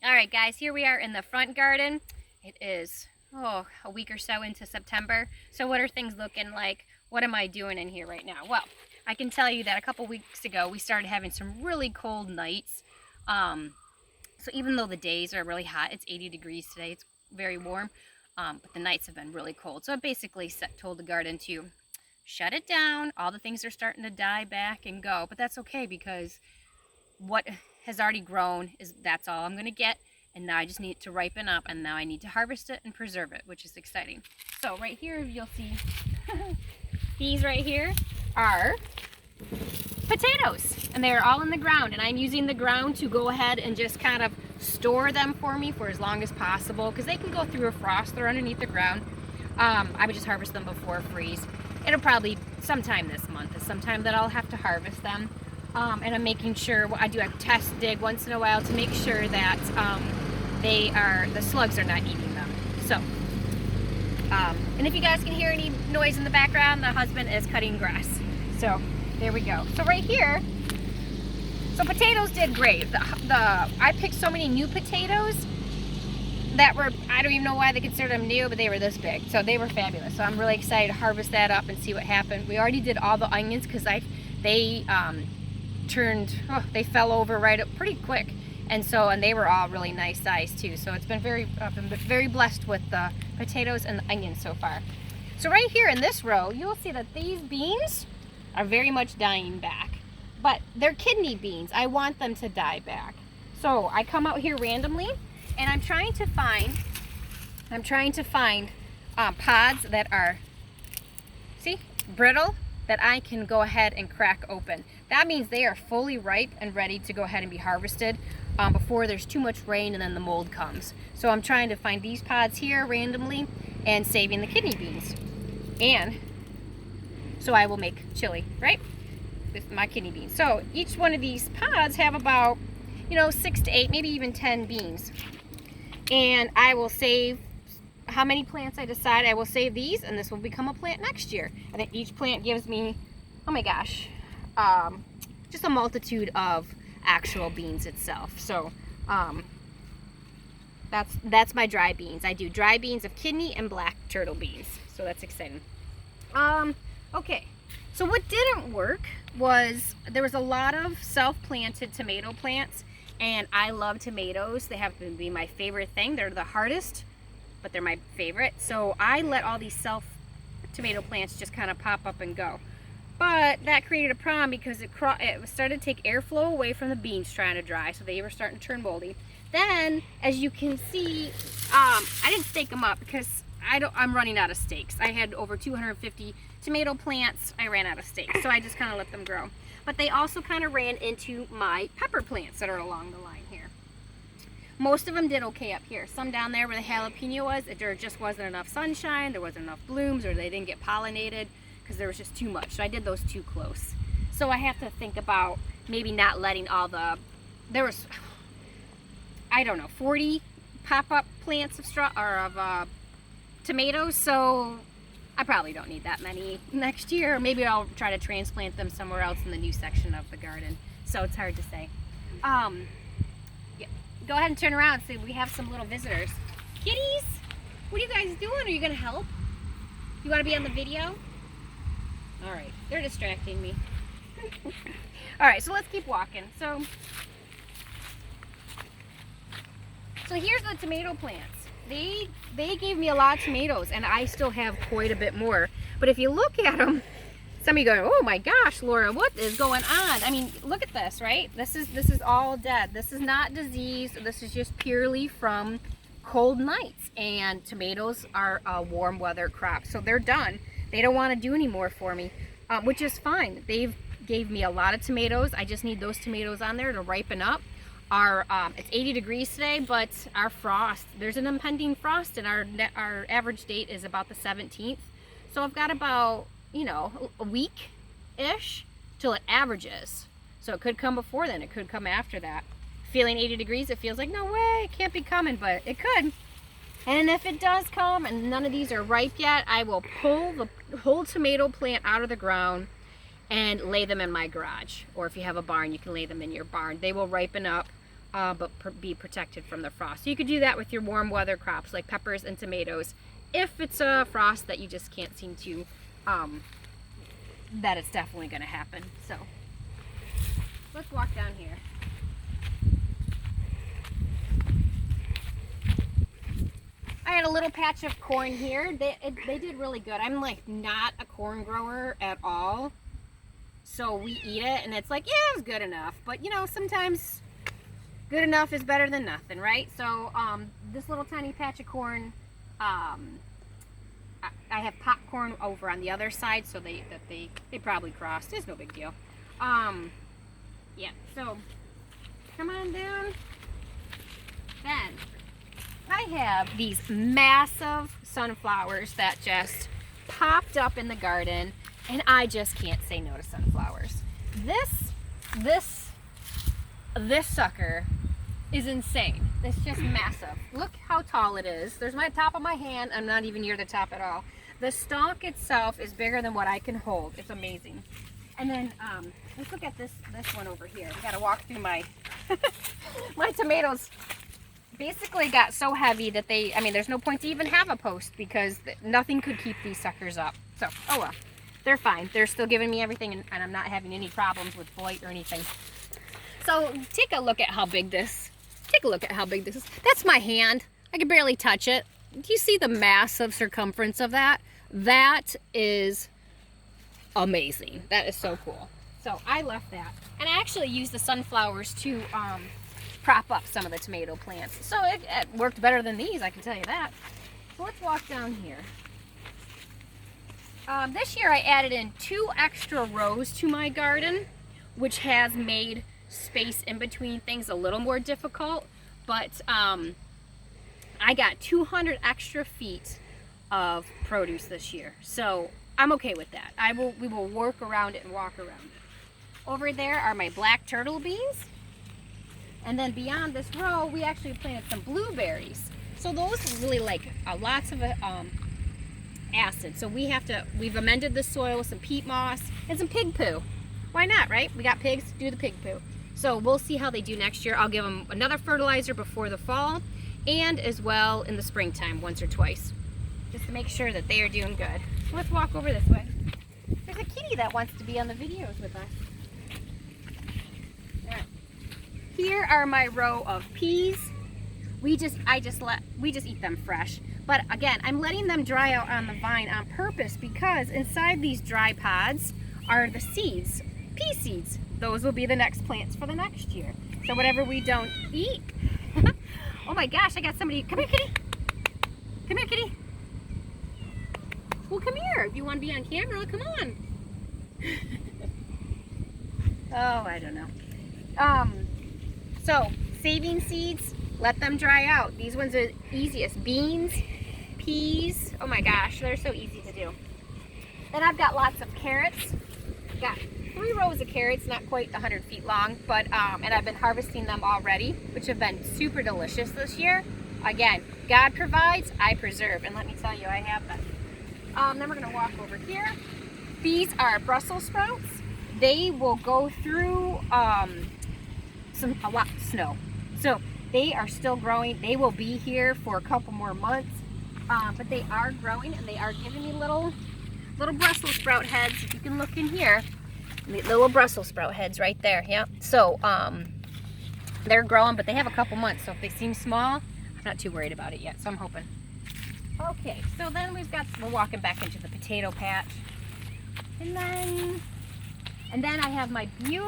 All right, guys, here we are in the front garden. It is, a week or so into September. So what are things looking like? What am I doing in here right now? Well, I can tell you that a couple weeks ago, we started having some really cold nights. So even though the days are really hot, it's 80 degrees today, it's very warm, but the nights have been really cold. So I basically told the garden to shut it down. All the things are starting to die back and go, but that's okay because what has already grown that's all I'm gonna get, and now I just need it to ripen up, and now I need to harvest it and preserve it, which is exciting. So right here you'll see these right here are potatoes, and they're all in the ground, and I'm using the ground to go ahead and just kind of store them for me for as long as possible because they can go through a frost. They're underneath the ground. I would just harvest them before freeze. It'll probably sometime this month is sometime that I'll have to harvest them. And I'm making sure, I do a test dig once in a while to make sure that the slugs are not eating them. So, and if you guys can hear any noise in the background, the husband is cutting grass. So there we go. So right here, so potatoes did great. I picked so many new potatoes that were, I don't even know why they considered them new, but they were this big. So they were fabulous. So I'm really excited to harvest that up and see what happened. We already did all the onions because they fell over right up pretty quick, and they were all really nice size too. So it's been I've been very blessed with the potatoes and the onions so far. So right here in this row, you'll see that these beans are very much dying back, but they're kidney beans. I want them to die back. So I come out here randomly, and I'm trying to find pods that are, brittle, that I can go ahead and crack open. That means they are fully ripe and ready to go ahead and be harvested before there's too much rain and then the mold comes. So I'm trying to find these pods here randomly and saving the kidney beans. And so I will make chili, right? With my kidney beans. So each one of these pods have about, 6 to 8, maybe even 10 beans. And I will save how many plants I decide. I will save these, and this will become a plant next year. And then each plant gives me, oh my gosh, just a multitude of actual beans itself. So that's my dry beans. I do dry beans of kidney and black turtle beans. So that's exciting. Okay. So what didn't work was there was a lot of self-planted tomato plants, and I love tomatoes. They happen to be my favorite thing. They're the hardest, but they're my favorite. So I let all these tomato plants just kind of pop up and go. But that created a problem because it started to take airflow away from the beans trying to dry, so they were starting to turn moldy. Then, as you can see, I didn't stake them up because I'm running out of stakes. I had over 250 tomato plants. I ran out of stakes, so I just kind of let them grow. But they also kind of ran into my pepper plants that are along the line here. Most of them did okay up here. Some down there where the jalapeno was, there just wasn't enough sunshine, there wasn't enough blooms, or they didn't get pollinated because there was just too much. So I did those too close. So I have to think about maybe not letting there was, I don't know, 40 pop-up plants of tomatoes. So I probably don't need that many next year. Or maybe I'll try to transplant them somewhere else in the new section of the garden. So it's hard to say. Yeah. Go ahead and turn around so we have some little visitors. Kitties, what are you guys doing? Are you gonna help? You wanna be on the video? All right, they're distracting me. All right, so let's keep walking. So here's the tomato plants. They gave me a lot of tomatoes, and I still have quite a bit more. But if you look at them, some of you go, oh my gosh, Laura, what is going on? I mean, look at this, right? This is all dead. This is not disease. This is just purely from cold nights. And tomatoes are a warm weather crop, so they're done. They don't want to do any more for me, which is fine. They've gave me a lot of tomatoes. I just need those tomatoes on there to ripen up. It's 80 degrees today, but our frost, there's an impending frost, and our average date is about the 17th. So I've got about, a week-ish till it averages. So it could come before then, it could come after that. Feeling 80 degrees, it feels like, no way, it can't be coming, but it could. And if it does come and none of these are ripe yet, I will pull the whole tomato plant out of the ground and lay them in my garage. Or if you have a barn, you can lay them in your barn. They will ripen up but be protected from the frost. So you could do that with your warm weather crops like peppers and tomatoes. If it's a frost that you just can't seem to, that it's definitely going to happen. So let's walk down here. I had a little patch of corn here. They did really good. I'm like not a corn grower at all. So we eat it and it's like, yeah, it was good enough. But you know, sometimes good enough is better than nothing, right? So this little tiny patch of corn, I have popcorn over on the other side, so they probably crossed. It's no big deal. Yeah, so come on down. Then I have these massive sunflowers that just popped up in the garden, and I just can't say no to sunflowers. This sucker is insane. It's just massive. Look how tall it is. There's my top of my hand. I'm not even near the top at all. The stalk itself is bigger than what I can hold. It's amazing. And then let's look at this one over here. We gotta walk through my my tomatoes. Basically got so heavy that there's no point to even have a post because nothing could keep these suckers up. So, oh well, they're fine. They're still giving me everything, and I'm not having any problems with blight or anything. So take a look at how big this. Take a look at how big this is. That's my hand. I can barely touch it. Do you see the massive circumference of that? That is amazing. That is so cool. So I left that, and I actually used the sunflowers to prop up some of the tomato plants. So it worked better than these, I can tell you that. So let's walk down here. This year I added in 2 extra rows to my garden, which has made space in between things a little more difficult, but I got 200 extra feet of produce this year, so I'm okay with that. We will work around it and walk around it. Over there are my black turtle beans. And then beyond this row, we actually planted some blueberries. So those really like lots of acid. So we've amended the soil with some peat moss and some pig poo. Why not, right? We got pigs, do the pig poo. So we'll see how they do next year. I'll give them another fertilizer before the fall and as well in the springtime once or twice, just to make sure that they are doing good. So let's walk over this way. There's a kitty that wants to be on the videos with us. Here are my row of peas. We just eat them fresh. But again, I'm letting them dry out on the vine on purpose because inside these dry pods are the seeds, pea seeds. Those will be the next plants for the next year. So whatever we don't eat. Oh my gosh, I got somebody. Come here, kitty. Come here, kitty. Well, come here. If you want to be on camera, come on. Oh, I don't know. So, saving seeds, let them dry out. These ones are easiest. Beans, peas, oh my gosh, they're so easy to do. Then I've got lots of carrots. Got 3 rows of carrots, not quite 100 feet long, but and I've been harvesting them already, which have been super delicious this year. Again, God provides, I preserve, and let me tell you, I have them. Then we're gonna walk over here. These are Brussels sprouts. They will go through a lot of snow. So they are still growing. They will be here for a couple more months, but they are growing and they are giving me little Brussels sprout heads. If you can look in here, little Brussels sprout heads right there. Yeah. So they're growing, but they have a couple months. So if they seem small, I'm not too worried about it yet. So I'm hoping. Okay. So then we're walking back into the potato patch, and then I have my beautiful